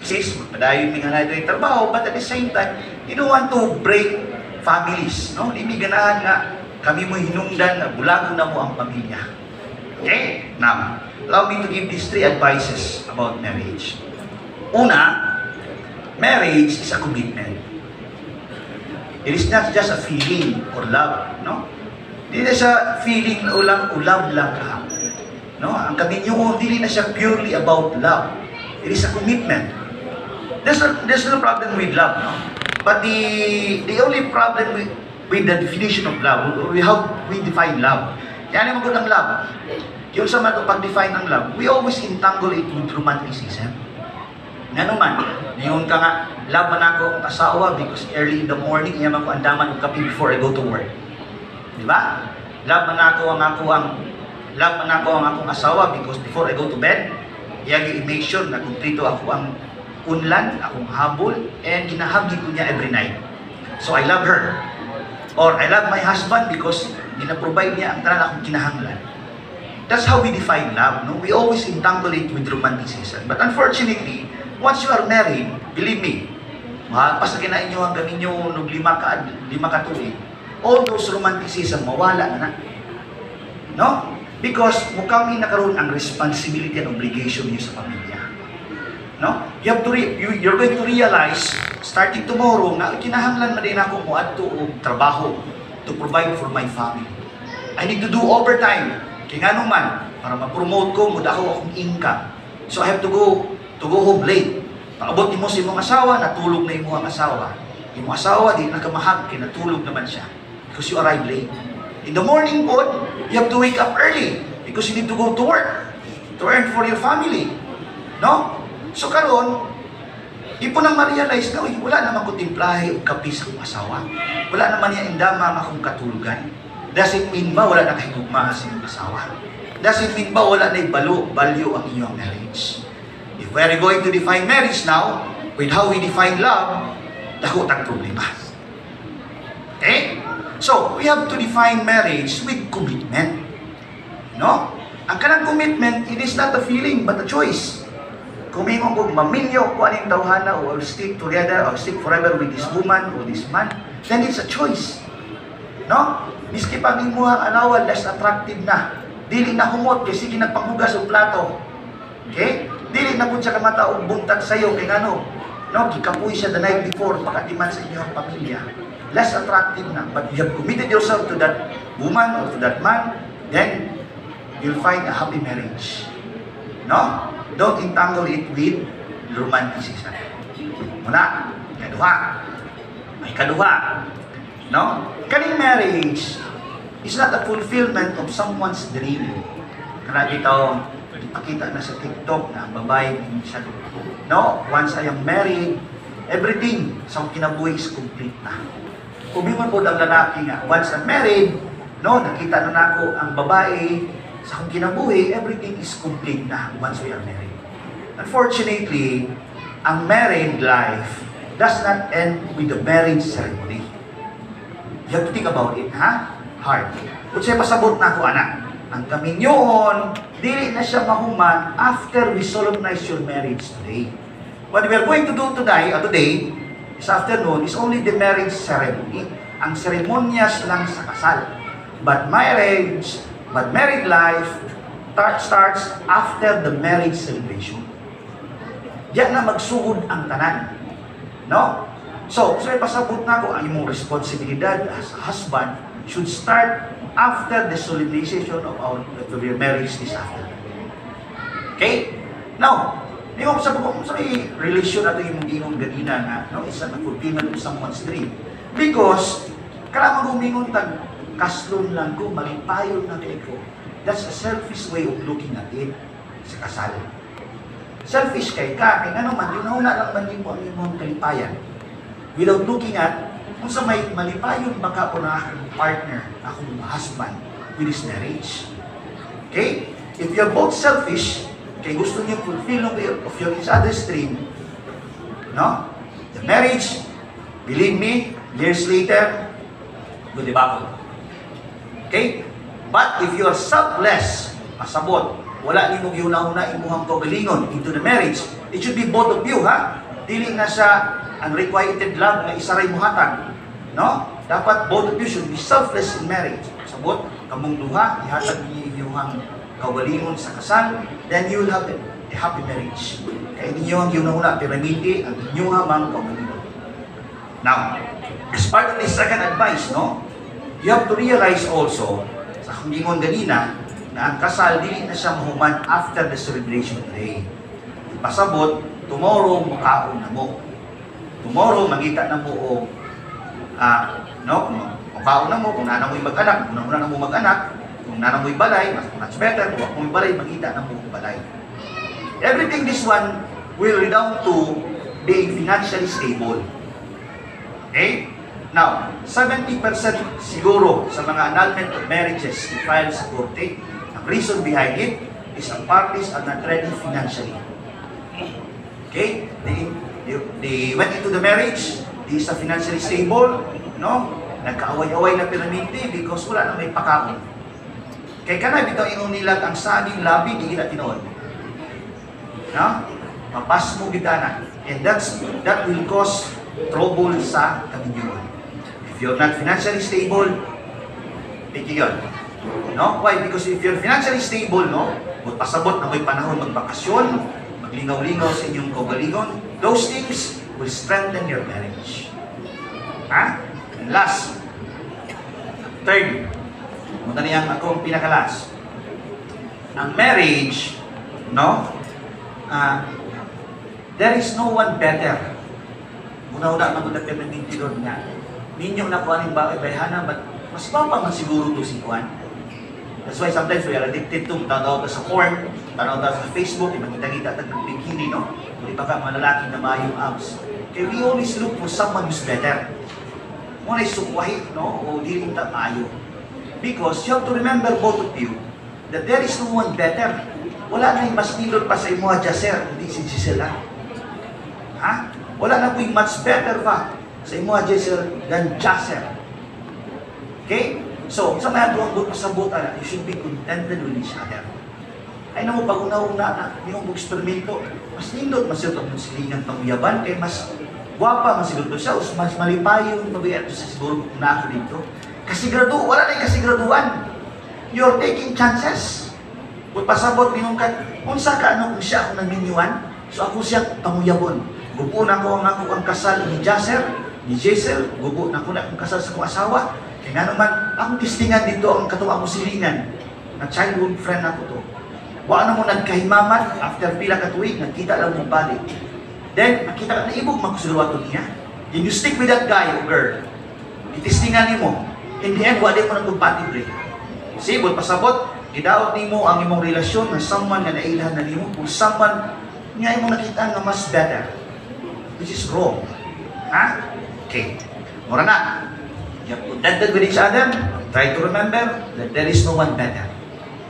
Sis, padayon mi nga na ito trabaho, but at the same time, you don't want to break families, no? Hindi mi ganahan nga kami mo hinungdan na bulagon na mo ang pamilya. Okay? Now, allow me to give these 3 advices about marriage. Una, marriage is a commitment. It is not just a feeling or love, no? Hindi na siya feeling na ulam lang ka. No? Ang kaminyo, hindi na siya purely about love. It is a commitment. There's no problem with love, no? But the only problem with the definition of love, how we define love. Yan ang magandang love. Yung sa pag-define ng love, we always entangle it with romanticism. Nga naman, ngayon ka nga, love man ako ang asawa because early in the morning, iyaman ko andaman ng kape before I go to work. Di ba? Love man ako ang akong asawa because before I go to bed, iyagi i-make sure na kumplito ako ang unlan, akong habol, and ginahagi ko niya every night. So I love her. Or I love my husband because ginaprovide niya ang tanan akong kinahanglan. That's how we define love. No? We always entangle it with romanticism. But unfortunately, once you are married, believe me, pas na kinain nyo hanggang ninyo nung 5 ka tuig, all those romanticism, mawala na. No? Because mukhang may nakaroon ang responsibility and obligation niyo sa pamilya. No? You're going to realize, starting tomorrow, na kinahanglan na din ako mo at trabaho to provide for my family. I need to do overtime. Kaya nga naman, para ma-promote ko, mudaho akong income. So I have to go home late. Paabot mo sa imong asawa, natulog na imong asawa. Imong asawa, di nakamahag, kaya natulog naman siya. Because you arrive late. In the morning po, you have to wake up early because you need to go to work to earn for your family. No? So karon, di po nang ma-realize na, wala naman ko timplahe o kapi sa akong asawa. Wala naman niya indama akong katulugan. Doesn't mean ba wala na kahigugma sa iyong asawa? Doesn't mean ba wala na value ang iyong marriage? If we are going to define marriage now, with how we define love, dako tang problema. Okay? So, we have to define marriage with commitment. No? Ang kanang commitment, it is not a feeling, but a choice. Kung may kong maminyo ko aning tawhana or stick together or stick forever with this woman or this man, then it's a choice. No? Miski pag imuhang anawan, less attractive na. Dili na humot, kasi ginagpanghugas o plato. Okay? Dili na po siya kamata o buntag sa'yo, kaya ano, no? Kikapuy siya the night before, pakatiman sa inyong pamilya. Less attractive na. But you have committed yourself to that woman or to that man, then you'll find a happy marriage. No? Don't entangle it with romanticism. Muna, kaduha. No? Kaning marriage is not a fulfillment of someone's dream. Kana kita ipakita na sa TikTok na ang babae siya. No? Once I am married, everything sa kinabuhi is complete na. Kumingon po ang lalaki nga, once I'm married, no, nakita na nako ang babae, sa akong kinabuhi, everything is complete na once we are married. Unfortunately, ang married life does not end with the marriage ceremony. You have to think about it, ha? Hard. Kung siya pasabot na ako, anak, ang kaminyoon, dili na siya mahuman after we solemnize your marriage today. What we are going to do today, this afternoon, is only the marriage ceremony. Ang seremonyas lang sa kasal. But married life starts after the marriage celebration. Diyan na magsugod ang tanan. No? So pasabot na ko, ang imong responsibilidad as a husband should start after the solemnization of your marriage this afternoon. Okay? Now, di mo sa may relation na ito yung gingon ganina nga, no? It's not a fulfillment of someone's dream. Because, karamang umingon tag kaslon lang ko, malipayon na ko. That's a selfish way of looking at it sa kasal. Selfish kay kaya naman, yun na lang man yung ang kalipayan. Without looking at, kung sa may malipayon baka po na akong partner, akong husband, with his marriage. Okay? If you're both selfish, kaya gusto niyo fulfill of your each other's dream, no? The marriage, believe me, years later, good debacle. Okay? But if you are selfless, pasabot, wala ni mong yuna-una imuhang kaugalingon into the marriage. It should be both of you, ha? Dili na sa unrequited love na isaray muhatag. No? Dapat both of you should be selfless in marriage. Sabot, kamong duha, ihatag niyo inyong kaugalingon sa kasal, then you will have a happy marriage. Kaya ninyo ang yuna-una, piramide, ang inyong hamang kaugalingon. Now, as part of this second advice, no? You have to realize also, sa akong gingon ganina, na ang kasal, dili na siya mahuman after the celebration day. Pasabot, tomorrow, makaon na mo. Tomorrow, magita na mo o, makaon na mo, kung nana mo'y mag-anak, kung nana mo mag-anak, kung nana mo'y balay, mas much better, kung mo'y balay, magita na mo balay. Everything this one will redound to being financially stable. Okay? Now, 70% siguro sa mga annulment of marriages filed sa korte, ang reason behind it is ang parties are not ready financially. Okay? They went into the marriage, they is financially stable, no? Nagkaaway-away na piramide because wala na may pakaon. Kaya ka na, bitaw inunilag ang saging labi, di kita tinood. No? Mapas mo bitana. And that will cause trouble sa kabinyuan. If you're not financially stable, piki yun. No? Why? Because if you're financially stable, no? Kung pasabot na may panahon magbakasyon, maglingaw-lingaw sa inyong kaugalingon, those things will strengthen your marriage. Ha? And last, third, muna niyang akong pinakalas. Ang marriage, no? There is no one better. Una-una, magulat ka ng tintilod nga. Ninyo na kuhaning bakit bayhana, but mas papa man siguro to si Juan. That's why sometimes we are addicted to, tanaw ka sa porn, tanaw ka sa Facebook, makita-kita ng bikini, no? Kung iba ka mga lalaki na mayong abs. Kaya we always look for someone who's better. Muna isukwahi, no? O diling tayo. Because you have to remember, both of you, that there is no one better. Wala na yung mas nilod pa sa imo, Jaser, hindi si Gisela. Ha? Wala na po yung much better pa sa imo, Jaser, than Jaser. Okay? So, sa mga duwang pasabot, you should be contented with each other. Ay na mo, pag una-una na, hindi mo eksperimento, mas nindot, mas ito ang silingan pang uyaban, kaya mas gwapa, mas siguro siya, mas malipayo yung pabiyato sa siguro na ako dito. Kasigrado, wala na yung kasigraduan. You're taking chances. Kung pasabot, minungkat, kung sa ka, kung siya akong nagminyuan, so ako siya panguyabon. Gubo na ko ang kasal ni Jaser, ni Jaser, gubo na ko na akong kasal sa kong asawa. Kaya nga naman, akong tistingan dito ang katuwa mo silingan, na childhood friend ako to. Wala na mo nagkahimaman, after pila katuwig, nagkita lang mong balik. Then, nakita ka na ibog, magkusulwato niya. Then you stick with that guy or girl. Itistingan mo. In the end, wala mo nang compatible. Sibot, pasabot, gidaot nimo ang imong relasyon na someone na nailhan na nimo kung someone nga imong nakita nga mas better, which is wrong. Ha? Okay. Mura na. You have contented with each other. Try to remember that there is no one better.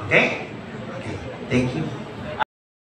Okay? Okay. Thank you.